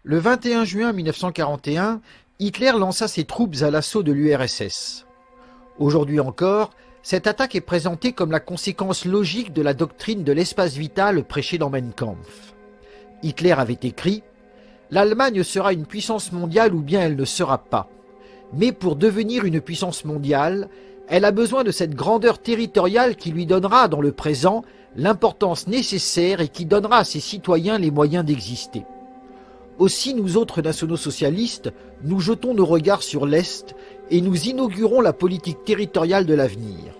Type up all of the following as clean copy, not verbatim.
Le 21 juin 1941, Hitler lança ses troupes à l'assaut de l'URSS. Aujourd'hui encore, cette attaque est présentée comme la conséquence logique de la doctrine de l'espace vital prêchée dans Mein Kampf. Hitler avait écrit « L'Allemagne sera une puissance mondiale ou bien elle ne sera pas. Mais pour devenir une puissance mondiale, elle a besoin de cette grandeur territoriale qui lui donnera, dans le présent, l'importance nécessaire et qui donnera à ses citoyens les moyens d'exister. Aussi, nous autres nationaux-socialistes, nous jetons nos regards sur l'Est et nous inaugurons la politique territoriale de l'avenir.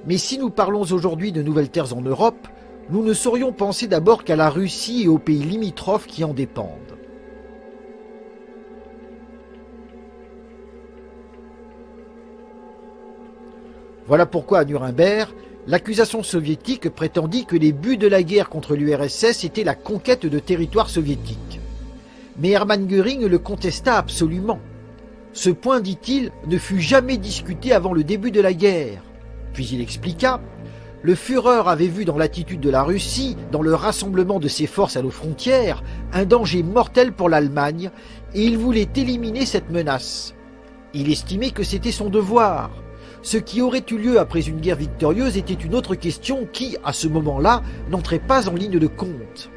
Mais si nous parlons aujourd'hui de nouvelles terres en Europe, nous ne saurions penser d'abord qu'à la Russie et aux pays limitrophes qui en dépendent. Voilà pourquoi à Nuremberg, l'accusation soviétique prétendit que les buts de la guerre contre l'URSS étaient la conquête de territoires soviétiques. Mais Hermann Göring le contesta absolument. Ce point, dit-il, ne fut jamais discuté avant le début de la guerre. Puis il expliqua « Le Führer avait vu dans l'attitude de la Russie, dans le rassemblement de ses forces à nos frontières, un danger mortel pour l'Allemagne, et il voulait éliminer cette menace. Il estimait que c'était son devoir. Ce qui aurait eu lieu après une guerre victorieuse était une autre question qui, à ce moment-là, n'entrait pas en ligne de compte. »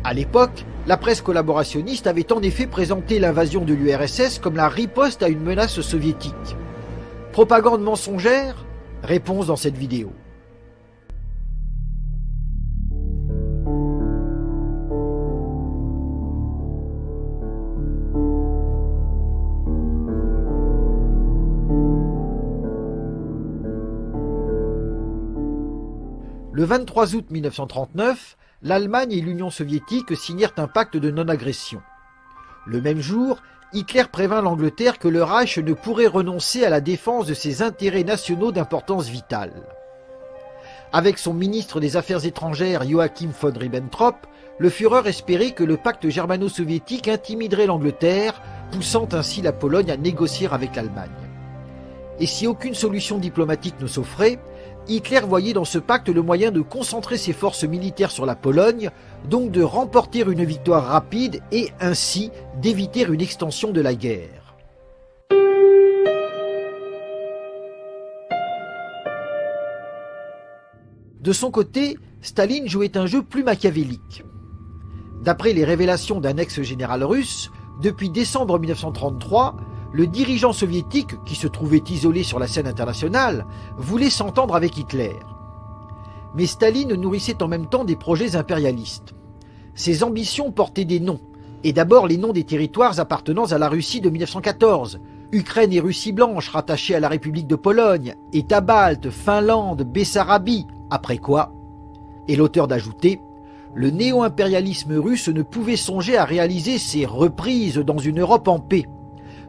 À l'époque, la presse collaborationniste avait en effet présenté l'invasion de l'URSS comme la riposte à une menace soviétique. Propagande mensongère? Réponse dans cette vidéo. Le 23 août 1939, l'Allemagne et l'Union soviétique signèrent un pacte de non-agression. Le même jour, Hitler prévint l'Angleterre que le Reich ne pourrait renoncer à la défense de ses intérêts nationaux d'importance vitale. Avec son ministre des Affaires étrangères Joachim von Ribbentrop, le Führer espérait que le pacte germano-soviétique intimiderait l'Angleterre, poussant ainsi la Pologne à négocier avec l'Allemagne. Et si aucune solution diplomatique ne s'offrait, Hitler voyait dans ce pacte le moyen de concentrer ses forces militaires sur la Pologne, donc de remporter une victoire rapide et ainsi d'éviter une extension de la guerre. De son côté, Staline jouait un jeu plus machiavélique. D'après les révélations d'un ex-général russe, depuis décembre 1933, le dirigeant soviétique, qui se trouvait isolé sur la scène internationale, voulait s'entendre avec Hitler. Mais Staline nourrissait en même temps des projets impérialistes. Ses ambitions portaient des noms, et d'abord les noms des territoires appartenant à la Russie de 1914, Ukraine et Russie blanche rattachées à la République de Pologne, États baltes, Finlande, Bessarabie, après quoi? Et l'auteur d'ajouter « Le néo-impérialisme russe ne pouvait songer à réaliser ses reprises dans une Europe en paix.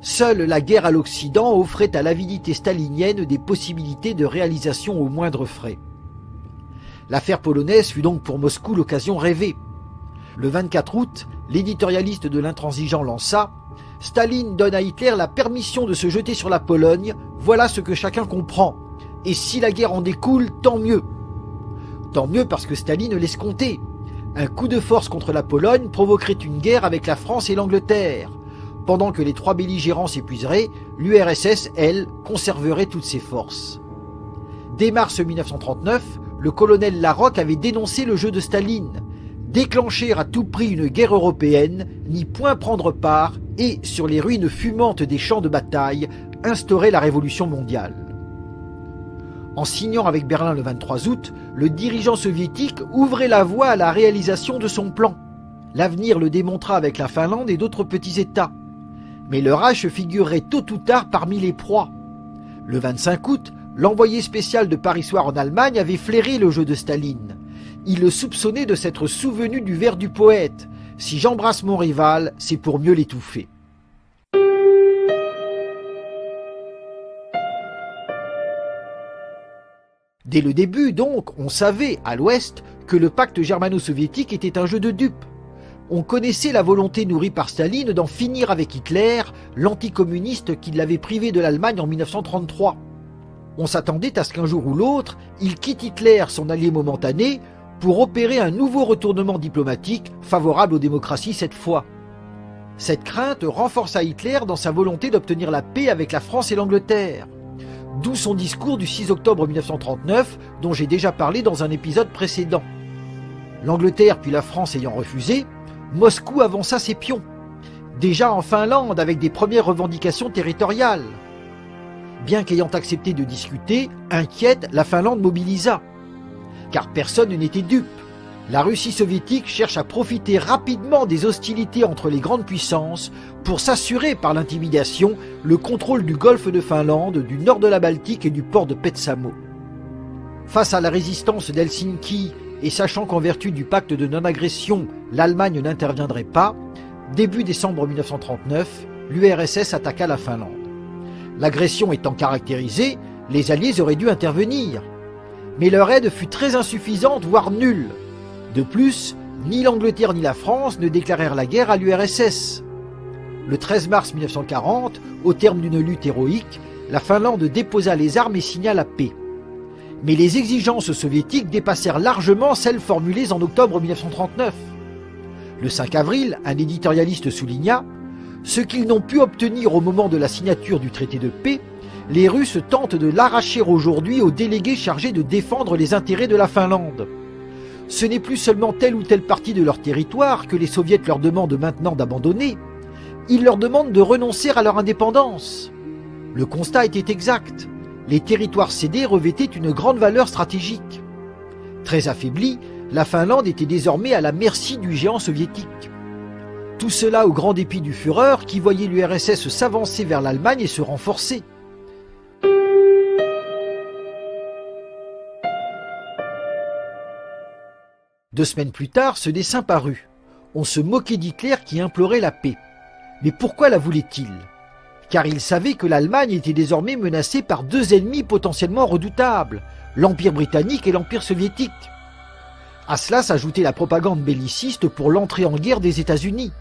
Seule la guerre à l'Occident offrait à l'avidité stalinienne des possibilités de réalisation au moindre frais. » L'affaire polonaise fut donc pour Moscou l'occasion rêvée. Le 24 août, l'éditorialiste de l'Intransigeant lança « Staline donne à Hitler la permission de se jeter sur la Pologne, voilà ce que chacun comprend. Et si la guerre en découle, tant mieux. » Tant mieux parce que Staline l'escomptait. Un coup de force contre la Pologne provoquerait une guerre avec la France et l'Angleterre. Pendant que les trois belligérants s'épuiseraient, l'URSS, elle, conserverait toutes ses forces. Dès mars 1939, le colonel Larocque avait dénoncé le jeu de Staline, déclencher à tout prix une guerre européenne, n'y point prendre part et, sur les ruines fumantes des champs de bataille, instaurer la révolution mondiale. En signant avec Berlin le 23 août, le dirigeant soviétique ouvrait la voie à la réalisation de son plan. L'avenir le démontra avec la Finlande et d'autres petits États. Mais le Reich figurerait tôt ou tard parmi les proies. Le 25 août, l'envoyé spécial de Paris Soir en Allemagne avait flairé le jeu de Staline. Il le soupçonnait de s'être souvenu du vers du poète « Si j'embrasse mon rival, c'est pour mieux l'étouffer ». Dès le début, donc, on savait, à l'Ouest, que le pacte germano-soviétique était un jeu de dupes. On connaissait la volonté nourrie par Staline d'en finir avec Hitler, l'anticommuniste qui l'avait privé de l'Allemagne en 1933. On s'attendait à ce qu'un jour ou l'autre, il quitte Hitler, son allié momentané, pour opérer un nouveau retournement diplomatique favorable aux démocraties cette fois. Cette crainte renforça Hitler dans sa volonté d'obtenir la paix avec la France et l'Angleterre. D'où son discours du 6 octobre 1939, dont j'ai déjà parlé dans un épisode précédent. L'Angleterre puis la France ayant refusé, Moscou avança ses pions, déjà en Finlande avec des premières revendications territoriales. Bien qu'ayant accepté de discuter, inquiète, la Finlande mobilisa. Car personne n'était dupe. La Russie soviétique cherche à profiter rapidement des hostilités entre les grandes puissances pour s'assurer par l'intimidation le contrôle du golfe de Finlande, du nord de la Baltique et du port de Petsamo. Face à la résistance d'Helsinki et sachant qu'en vertu du pacte de non-agression, l'Allemagne n'interviendrait pas, début décembre 1939, l'URSS attaqua la Finlande. L'agression étant caractérisée, les Alliés auraient dû intervenir. Mais leur aide fut très insuffisante, voire nulle. De plus, ni l'Angleterre ni la France ne déclarèrent la guerre à l'URSS. Le 13 mars 1940, au terme d'une lutte héroïque, la Finlande déposa les armes et signa la paix. Mais les exigences soviétiques dépassèrent largement celles formulées en octobre 1939. Le 5 avril, un éditorialiste souligna « Ce qu'ils n'ont pu obtenir au moment de la signature du traité de paix, les Russes tentent de l'arracher aujourd'hui aux délégués chargés de défendre les intérêts de la Finlande. Ce n'est plus seulement telle ou telle partie de leur territoire que les soviets leur demandent maintenant d'abandonner, ils leur demandent de renoncer à leur indépendance. » Le constat était exact. Les territoires cédés revêtaient une grande valeur stratégique. Très affaiblie, la Finlande était désormais à la merci du géant soviétique. Tout cela au grand dépit du Führer qui voyait l'URSS s'avancer vers l'Allemagne et se renforcer. Deux semaines plus tard, ce dessin parut. On se moquait d'Hitler qui implorait la paix. Mais pourquoi la voulait-il ? Car il savait que l'Allemagne était désormais menacée par deux ennemis potentiellement redoutables, l'Empire britannique et l'Empire soviétique. À cela s'ajoutait la propagande belliciste pour l'entrée en guerre des États-Unis.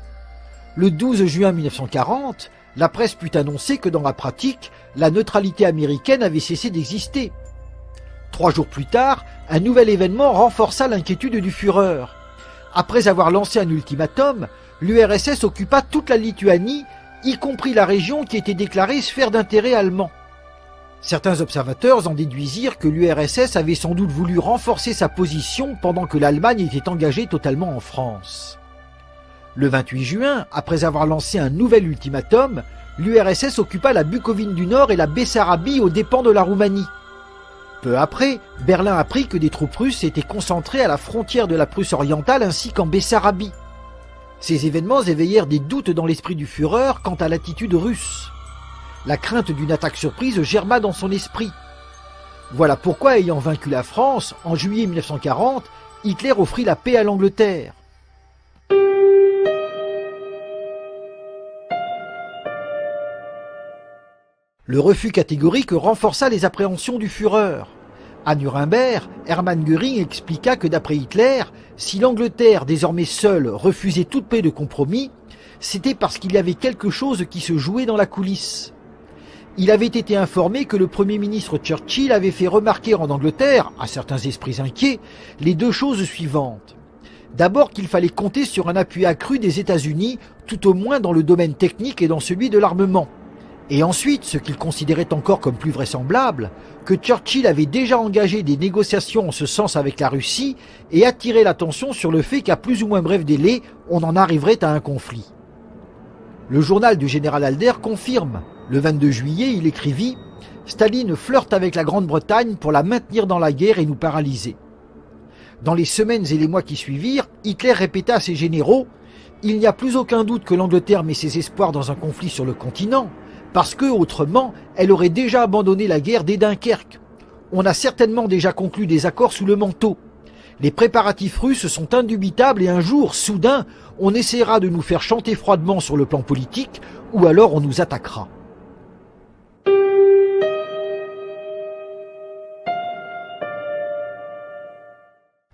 Le 12 juin 1940, la presse put annoncer que dans la pratique, la neutralité américaine avait cessé d'exister. 3 jours plus tard, un nouvel événement renforça l'inquiétude du Führer. Après avoir lancé un ultimatum, l'URSS occupa toute la Lituanie, y compris la région qui était déclarée sphère d'intérêt allemand. Certains observateurs en déduisirent que l'URSS avait sans doute voulu renforcer sa position pendant que l'Allemagne était engagée totalement en France. Le 28 juin, après avoir lancé un nouvel ultimatum, l'URSS occupa la Bucovine du Nord et la Bessarabie aux dépens de la Roumanie. Peu après, Berlin apprit que des troupes russes étaient concentrées à la frontière de la Prusse orientale ainsi qu'en Bessarabie. Ces événements éveillèrent des doutes dans l'esprit du Führer quant à l'attitude russe. La crainte d'une attaque surprise germa dans son esprit. Voilà pourquoi, ayant vaincu la France, en juillet 1940, Hitler offrit la paix à l'Angleterre. Le refus catégorique renforça les appréhensions du Führer. À Nuremberg, Hermann Göring expliqua que d'après Hitler, si l'Angleterre, désormais seule, refusait toute paix de compromis, c'était parce qu'il y avait quelque chose qui se jouait dans la coulisse. Il avait été informé que le Premier ministre Churchill avait fait remarquer en Angleterre, à certains esprits inquiets, les deux choses suivantes. D'abord qu'il fallait compter sur un appui accru des États-Unis, tout au moins dans le domaine technique et dans celui de l'armement. Et ensuite, ce qu'il considérait encore comme plus vraisemblable, que Churchill avait déjà engagé des négociations en ce sens avec la Russie et attiré l'attention sur le fait qu'à plus ou moins bref délai, on en arriverait à un conflit. Le journal du général Alder confirme. Le 22 juillet, il écrivit « Staline flirte avec la Grande-Bretagne pour la maintenir dans la guerre et nous paralyser ». Dans les semaines et les mois qui suivirent, Hitler répéta à ses généraux « Il n'y a plus aucun doute que l'Angleterre met ses espoirs dans un conflit sur le continent, parce que, autrement, elle aurait déjà abandonné la guerre dès Dunkerque. On a certainement déjà conclu des accords sous le manteau. Les préparatifs russes sont indubitables et un jour, soudain, on essaiera de nous faire chanter froidement sur le plan politique, ou alors on nous attaquera. »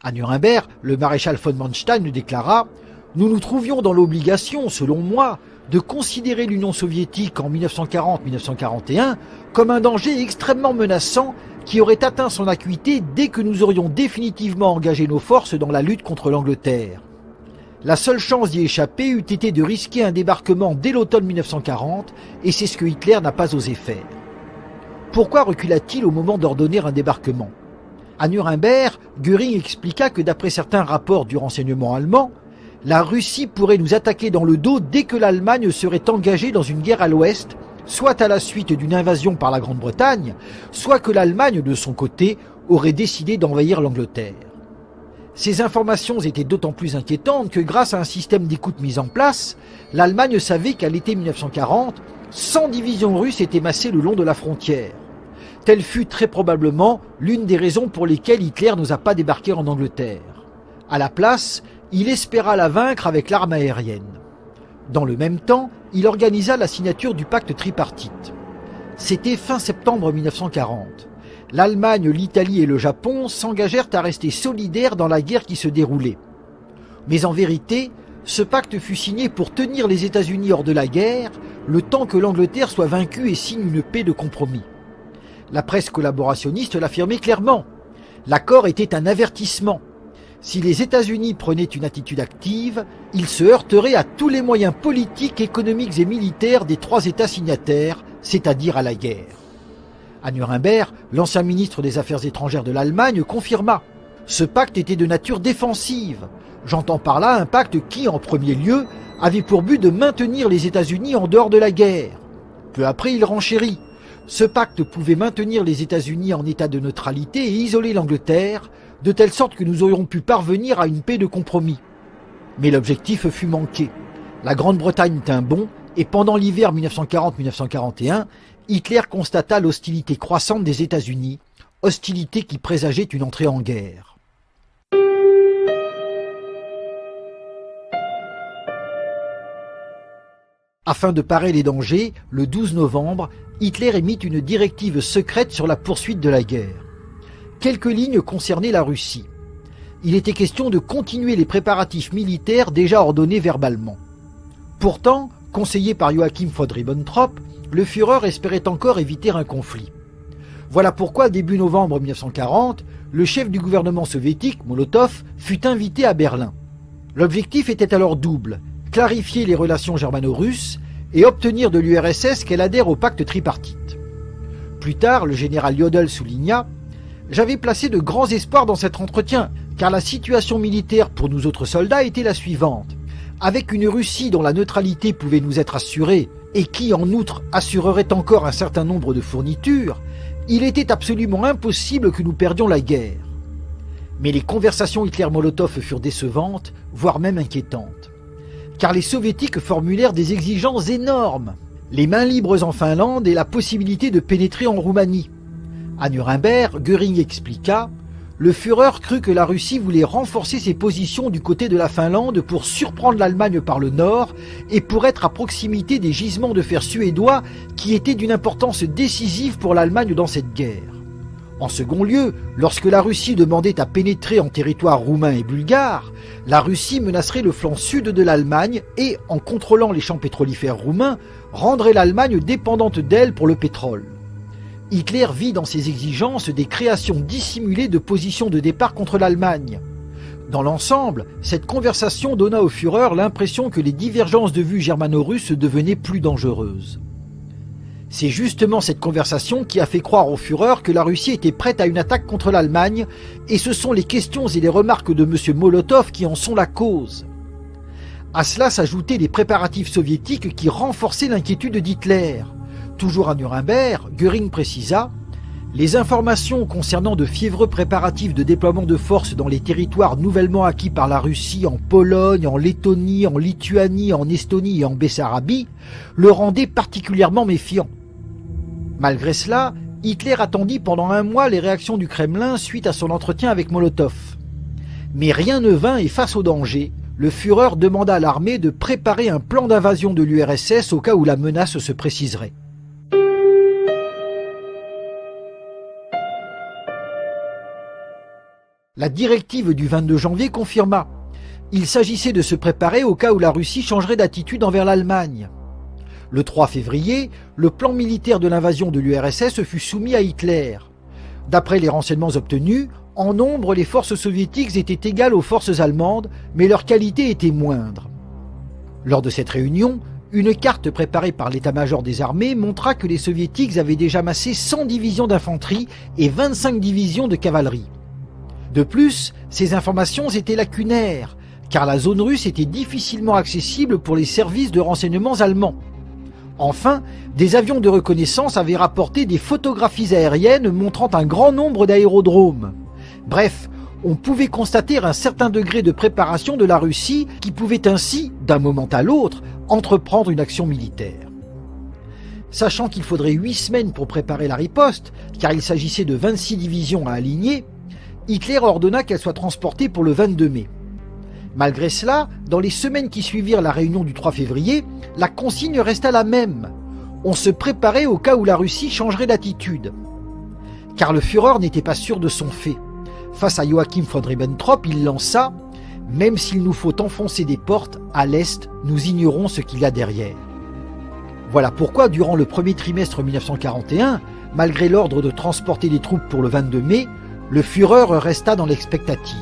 À Nuremberg, le maréchal von Manstein déclara « Nous nous trouvions dans l'obligation, selon moi, de considérer l'Union soviétique en 1940-1941 comme un danger extrêmement menaçant qui aurait atteint son acuité dès que nous aurions définitivement engagé nos forces dans la lutte contre l'Angleterre. La seule chance d'y échapper eût été de risquer un débarquement dès l'automne 1940, et c'est ce que Hitler n'a pas osé faire. Pourquoi recula-t-il au moment d'ordonner un débarquement? À Nuremberg, Göring expliqua que d'après certains rapports du renseignement allemand, la Russie pourrait nous attaquer dans le dos dès que l'Allemagne serait engagée dans une guerre à l'ouest, soit à la suite d'une invasion par la Grande-Bretagne, soit que l'Allemagne, de son côté, aurait décidé d'envahir l'Angleterre. Ces informations étaient d'autant plus inquiétantes que grâce à un système d'écoute mis en place, l'Allemagne savait qu'à l'été 1940, 100 divisions russes étaient massées le long de la frontière. Telle fut très probablement l'une des raisons pour lesquelles Hitler n'osa pas débarquer en Angleterre. À la place, il espéra la vaincre avec l'arme aérienne. Dans le même temps, il organisa la signature du pacte tripartite. C'était fin septembre 1940. L'Allemagne, l'Italie et le Japon s'engagèrent à rester solidaires dans la guerre qui se déroulait. Mais en vérité, ce pacte fut signé pour tenir les États-Unis hors de la guerre, le temps que l'Angleterre soit vaincue et signe une paix de compromis. La presse collaborationniste l'affirmait clairement. L'accord était un avertissement. Si les États-Unis prenaient une attitude active, ils se heurteraient à tous les moyens politiques, économiques et militaires des trois États signataires, c'est-à-dire à la guerre. À Nuremberg, l'ancien ministre des Affaires étrangères de l'Allemagne confirma. Ce pacte était de nature défensive. J'entends par là un pacte qui, en premier lieu, avait pour but de maintenir les États-Unis en dehors de la guerre. Peu après, il renchérit. Ce pacte pouvait maintenir les États-Unis en état de neutralité et isoler l'Angleterre, de telle sorte que nous aurions pu parvenir à une paix de compromis. Mais l'objectif fut manqué. La Grande-Bretagne tint bon, et pendant l'hiver 1940-1941, Hitler constata l'hostilité croissante des États-Unis, hostilité qui présageait une entrée en guerre. Afin de parer les dangers, le 12 novembre, Hitler émit une directive secrète sur la poursuite de la guerre. Quelques lignes concernaient la Russie. Il était question de continuer les préparatifs militaires déjà ordonnés verbalement. Pourtant, conseillé par Joachim von Ribbentrop, le Führer espérait encore éviter un conflit. Voilà pourquoi, début novembre 1940, le chef du gouvernement soviétique, Molotov, fut invité à Berlin. L'objectif était alors double, clarifier les relations germano-russes et obtenir de l'URSS qu'elle adhère au pacte tripartite. Plus tard, le général Jodl souligna « J'avais placé de grands espoirs dans cet entretien, car la situation militaire pour nous autres soldats était la suivante. Avec une Russie dont la neutralité pouvait nous être assurée, et qui, en outre, assurerait encore un certain nombre de fournitures, il était absolument impossible que nous perdions la guerre. » Mais les conversations Hitler-Molotov furent décevantes, voire même inquiétantes. Car les soviétiques formulèrent des exigences énormes. Les mains libres en Finlande et la possibilité de pénétrer en Roumanie. À Nuremberg, Göring expliqua « Le Führer crut que la Russie voulait renforcer ses positions du côté de la Finlande pour surprendre l'Allemagne par le nord et pour être à proximité des gisements de fer suédois qui étaient d'une importance décisive pour l'Allemagne dans cette guerre. En second lieu, lorsque la Russie demandait à pénétrer en territoire roumain et bulgare, la Russie menacerait le flanc sud de l'Allemagne et, en contrôlant les champs pétrolifères roumains, rendrait l'Allemagne dépendante d'elle pour le pétrole. » Hitler vit dans ces exigences des créations dissimulées de positions de départ contre l'Allemagne. Dans l'ensemble, cette conversation donna au Führer l'impression que les divergences de vues germano-russes devenaient plus dangereuses. C'est justement cette conversation qui a fait croire au Führer que la Russie était prête à une attaque contre l'Allemagne, et ce sont les questions et les remarques de M. Molotov qui en sont la cause. À cela s'ajoutaient les préparatifs soviétiques qui renforçaient l'inquiétude d'Hitler. Toujours à Nuremberg, Göring précisa « Les informations concernant de fiévreux préparatifs de déploiement de forces dans les territoires nouvellement acquis par la Russie en Pologne, en Lettonie, en Lituanie, en Estonie et en Bessarabie le rendaient particulièrement méfiant. » Malgré cela, Hitler attendit pendant un mois les réactions du Kremlin suite à son entretien avec Molotov. Mais rien ne vint et face au danger, le Führer demanda à l'armée de préparer un plan d'invasion de l'URSS au cas où la menace se préciserait. La directive du 22 janvier confirma. Il s'agissait de se préparer au cas où la Russie changerait d'attitude envers l'Allemagne. Le 3 février, le plan militaire de l'invasion de l'URSS fut soumis à Hitler. D'après les renseignements obtenus, En nombre, les forces soviétiques étaient égales aux forces allemandes, mais leur qualité était moindre. Lors de cette réunion, une carte préparée par l'état-major des armées montra que les soviétiques avaient déjà massé 100 divisions d'infanterie et 25 divisions de cavalerie. De plus, ces informations étaient lacunaires, car la zone russe était difficilement accessible pour les services de renseignements allemands. Enfin, des avions de reconnaissance avaient rapporté des photographies aériennes montrant un grand nombre d'aérodromes. Bref, on pouvait constater un certain degré de préparation de la Russie qui pouvait ainsi, d'un moment à l'autre, entreprendre une action militaire. Sachant qu'il faudrait 8 semaines pour préparer la riposte, car il s'agissait de 26 divisions à aligner, Hitler ordonna qu'elles soient transportées pour le 22 mai. Malgré cela, dans les semaines qui suivirent la réunion du 3 février, la consigne resta la même. On se préparait au cas où la Russie changerait d'attitude. Car le Führer n'était pas sûr de son fait. Face à Joachim von Ribbentrop, il lança « Même s'il nous faut enfoncer des portes, à l'Est, nous ignorons ce qu'il y a derrière ». Voilà pourquoi, durant le premier trimestre 1941, malgré l'ordre de transporter des troupes pour le 22 mai, le Führer resta dans l'expectative.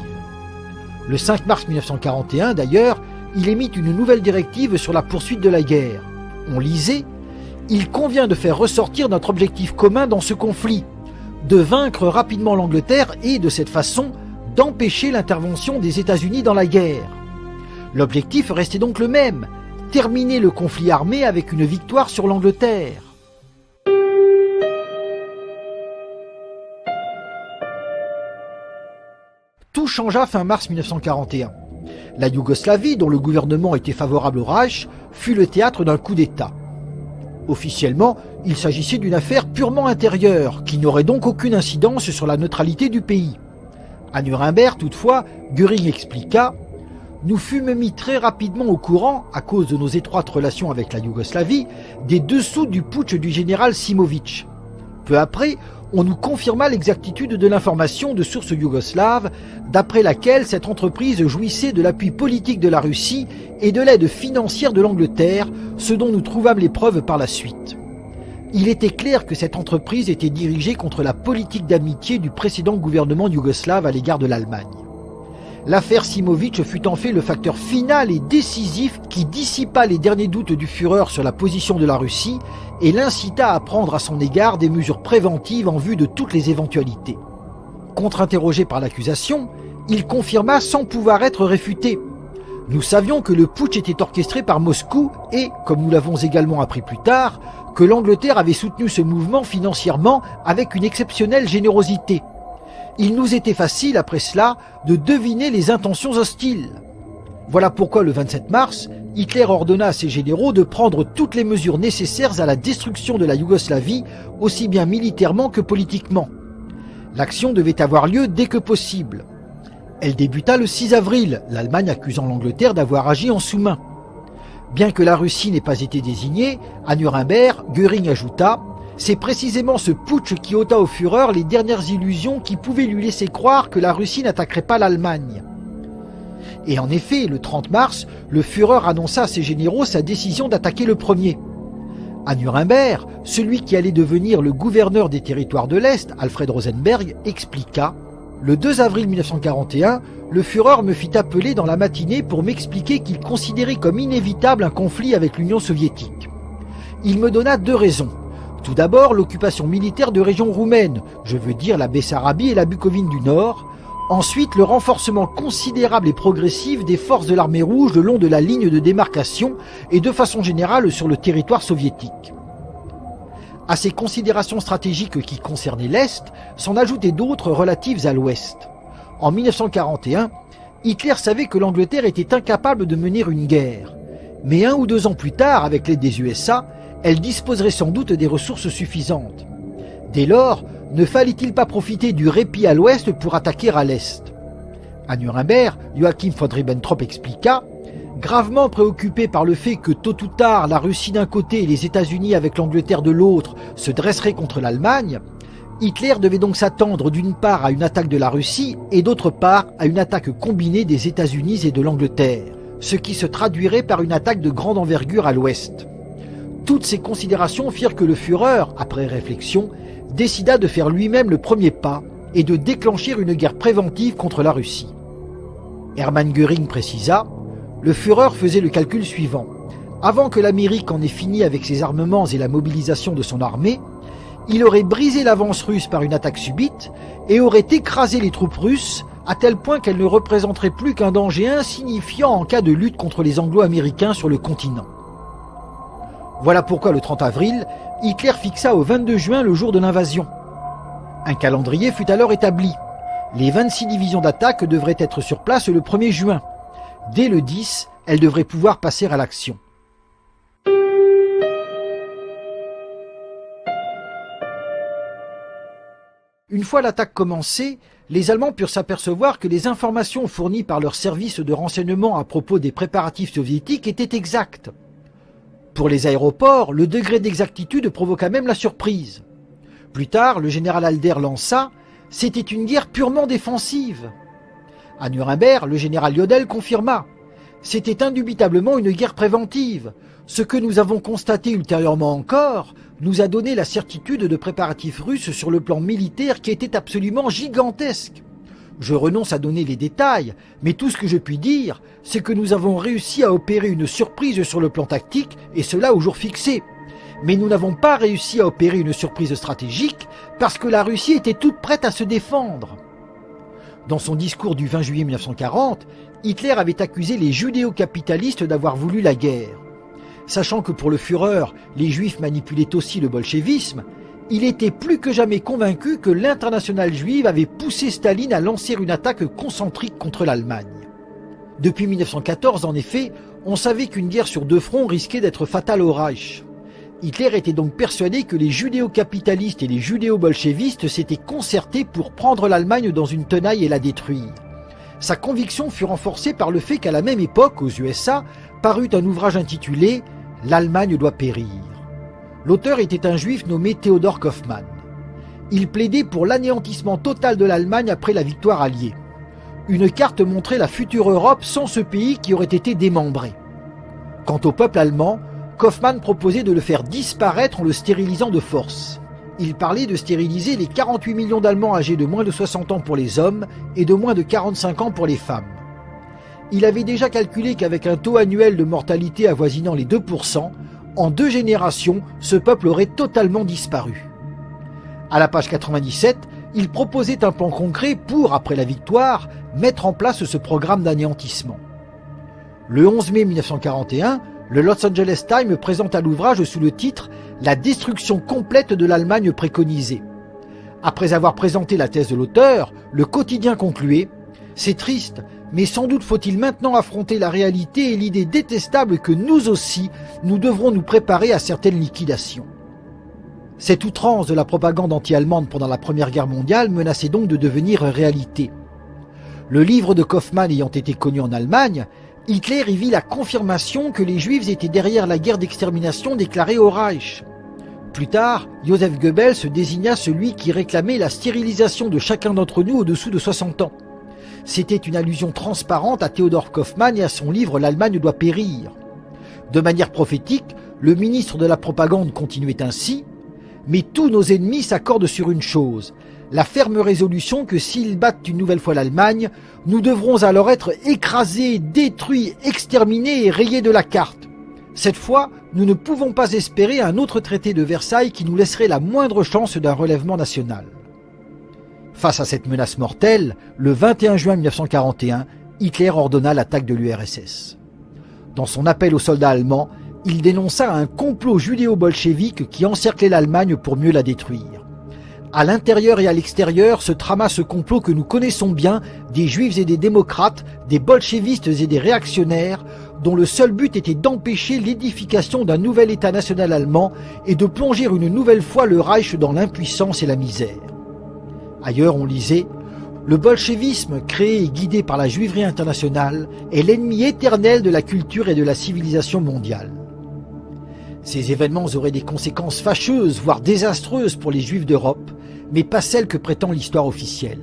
Le 5 mars 1941, d'ailleurs, il émit une nouvelle directive sur la poursuite de la guerre. On lisait « Il convient de faire ressortir notre objectif commun dans ce conflit, de vaincre rapidement l'Angleterre et, de cette façon, d'empêcher l'intervention des États-Unis dans la guerre. » L'objectif restait donc le même, terminer le conflit armé avec une victoire sur l'Angleterre. Tout changea fin mars 1941. La Yougoslavie, dont le gouvernement était favorable au Reich, fut le théâtre d'un coup d'État. Officiellement, il s'agissait d'une affaire purement intérieure, qui n'aurait donc aucune incidence sur la neutralité du pays. À Nuremberg, toutefois, Göring expliqua « Nous fûmes mis très rapidement au courant, à cause de nos étroites relations avec la Yougoslavie, des dessous du putsch du général Simović. Peu après, on nous confirma l'exactitude de l'information de sources yougoslaves, d'après laquelle cette entreprise jouissait de l'appui politique de la Russie et de l'aide financière de l'Angleterre, ce dont nous trouvâmes les preuves par la suite. Il était clair que cette entreprise était dirigée contre la politique d'amitié du précédent gouvernement yougoslave à l'égard de l'Allemagne. L'affaire Simović fut en fait le facteur final et décisif qui dissipa les derniers doutes du Führer sur la position de la Russie et l'incita à prendre à son égard des mesures préventives en vue de toutes les éventualités. Contre-interrogé par l'accusation, il confirma sans pouvoir être réfuté. Nous savions que le putsch était orchestré par Moscou et, comme nous l'avons également appris plus tard, que l'Angleterre avait soutenu ce mouvement financièrement avec une exceptionnelle générosité. Il nous était facile, après cela, de deviner les intentions hostiles. Voilà pourquoi le 27 mars, Hitler ordonna à ses généraux de prendre toutes les mesures nécessaires à la destruction de la Yougoslavie, aussi bien militairement que politiquement. L'action devait avoir lieu dès que possible. Elle débuta le 6 avril, l'Allemagne accusant l'Angleterre d'avoir agi en sous-main. Bien que la Russie n'ait pas été désignée, à Nuremberg, Göring ajouta « C'est précisément ce putsch qui ôta au Führer les dernières illusions qui pouvaient lui laisser croire que la Russie n'attaquerait pas l'Allemagne. » Et en effet, le 30 mars, le Führer annonça à ses généraux sa décision d'attaquer le premier. À Nuremberg, celui qui allait devenir le gouverneur des territoires de l'Est, Alfred Rosenberg, expliqua « Le 2 avril 1941, le Führer me fit appeler dans la matinée pour m'expliquer qu'il considérait comme inévitable un conflit avec l'Union soviétique. Il me donna 2 raisons. Tout d'abord, l'occupation militaire de régions roumaines, je veux dire la Bessarabie et la Bucovine du Nord. Ensuite, le renforcement considérable et progressif des forces de l'armée rouge le long de la ligne de démarcation et de façon générale sur le territoire soviétique. À ces considérations stratégiques qui concernaient l'Est, s'en ajoutaient d'autres relatives à l'Ouest. En 1941, Hitler savait que l'Angleterre était incapable de mener une guerre. Mais 1 ou 2 ans plus tard, avec l'aide des USA, elle disposerait sans doute des ressources suffisantes. Dès lors, ne fallait-il pas profiter du répit à l'ouest pour attaquer à l'est? À Nuremberg, Joachim von Ribbentrop expliqua « Gravement préoccupé par le fait que tôt ou tard la Russie d'un côté et les États-Unis avec l'Angleterre de l'autre se dresseraient contre l'Allemagne, Hitler devait donc s'attendre d'une part à une attaque de la Russie et d'autre part à une attaque combinée des États-Unis et de l'Angleterre, ce qui se traduirait par une attaque de grande envergure à l'ouest. Toutes ces considérations firent que le Führer, après réflexion, décida de faire lui-même le premier pas et de déclencher une guerre préventive contre la Russie. Hermann Göring précisa, le Führer faisait le calcul suivant. Avant que l'Amérique en ait fini avec ses armements et la mobilisation de son armée, il aurait brisé l'avance russe par une attaque subite et aurait écrasé les troupes russes à tel point qu'elles ne représenteraient plus qu'un danger insignifiant en cas de lutte contre les Anglo-Américains sur le continent. Voilà pourquoi le 30 avril, Hitler fixa au 22 juin le jour de l'invasion. Un calendrier fut alors établi. Les 26 divisions d'attaque devraient être sur place le 1er juin. Dès le 10, elles devraient pouvoir passer à l'action. Une fois l'attaque commencée, les Allemands purent s'apercevoir que les informations fournies par leurs services de renseignement à propos des préparatifs soviétiques étaient exactes. Pour les aéroports, le degré d'exactitude provoqua même la surprise. Plus tard, le général Halder lança « C'était une guerre purement défensive ». À Nuremberg, le général Jodl confirma « C'était indubitablement une guerre préventive. Ce que nous avons constaté ultérieurement encore nous a donné la certitude de préparatifs russes sur le plan militaire qui étaient absolument gigantesques. Je renonce à donner les détails, mais tout ce que je puis dire, c'est que nous avons réussi à opérer une surprise sur le plan tactique, et cela au jour fixé. Mais nous n'avons pas réussi à opérer une surprise stratégique parce que la Russie était toute prête à se défendre. » Dans son discours du 20 juillet 1940, Hitler avait accusé les judéo-capitalistes d'avoir voulu la guerre. Sachant que pour le Führer, les Juifs manipulaient aussi le bolchevisme, il était plus que jamais convaincu que l'internationale juive avait poussé Staline à lancer une attaque concentrique contre l'Allemagne. Depuis 1914, en effet, on savait qu'une guerre sur deux fronts risquait d'être fatale au Reich. Hitler était donc persuadé que les judéo-capitalistes et les judéo-bolchevistes s'étaient concertés pour prendre l'Allemagne dans une tenaille et la détruire. Sa conviction fut renforcée par le fait qu'à la même époque, aux USA, parut un ouvrage intitulé « L'Allemagne doit périr ». L'auteur était un juif nommé Theodor Kaufmann. Il plaidait pour l'anéantissement total de l'Allemagne après la victoire alliée. Une carte montrait la future Europe sans ce pays qui aurait été démembré. Quant au peuple allemand, Kaufmann proposait de le faire disparaître en le stérilisant de force. Il parlait de stériliser les 48 millions d'Allemands âgés de moins de 60 ans pour les hommes et de moins de 45 ans pour les femmes. Il avait déjà calculé qu'avec un taux annuel de mortalité avoisinant les 2%, en 2 générations, ce peuple aurait totalement disparu. À la page 97, il proposait un plan concret pour, après la victoire, mettre en place ce programme d'anéantissement. Le 11 mai 1941, le Los Angeles Times présenta l'ouvrage sous le titre « La destruction complète de l'Allemagne préconisée ». Après avoir présenté la thèse de l'auteur, le quotidien concluait « C'est triste, mais sans doute faut-il maintenant affronter la réalité et l'idée détestable que nous aussi, nous devrons nous préparer à certaines liquidations. » Cette outrance de la propagande anti-allemande pendant la Première Guerre mondiale menaçait donc de devenir réalité. Le livre de Kaufmann ayant été connu en Allemagne, Hitler y vit la confirmation que les Juifs étaient derrière la guerre d'extermination déclarée au Reich. Plus tard, Joseph Goebbels désigna celui qui réclamait la stérilisation de chacun d'entre nous au-dessous de 60 ans. C'était une allusion transparente à Theodor Kaufmann et à son livre « L'Allemagne doit périr ». De manière prophétique, le ministre de la propagande continuait ainsi « Mais tous nos ennemis s'accordent sur une chose, la ferme résolution que s'ils battent une nouvelle fois l'Allemagne, nous devrons alors être écrasés, détruits, exterminés et rayés de la carte. Cette fois, nous ne pouvons pas espérer un autre traité de Versailles qui nous laisserait la moindre chance d'un relèvement national. » Face à cette menace mortelle, le 21 juin 1941, Hitler ordonna l'attaque de l'URSS. Dans son appel aux soldats allemands, il dénonça un complot judéo-bolchevique qui encerclait l'Allemagne pour mieux la détruire. À l'intérieur et à l'extérieur se trama ce complot que nous connaissons bien des juifs et des démocrates, des bolchevistes et des réactionnaires, dont le seul but était d'empêcher l'édification d'un nouvel État national allemand et de plonger une nouvelle fois le Reich dans l'impuissance et la misère. Ailleurs, on lisait « Le bolchevisme, créé et guidé par la juiverie internationale, est l'ennemi éternel de la culture et de la civilisation mondiale. » Ces événements auraient des conséquences fâcheuses, voire désastreuses pour les Juifs d'Europe, mais pas celles que prétend l'histoire officielle.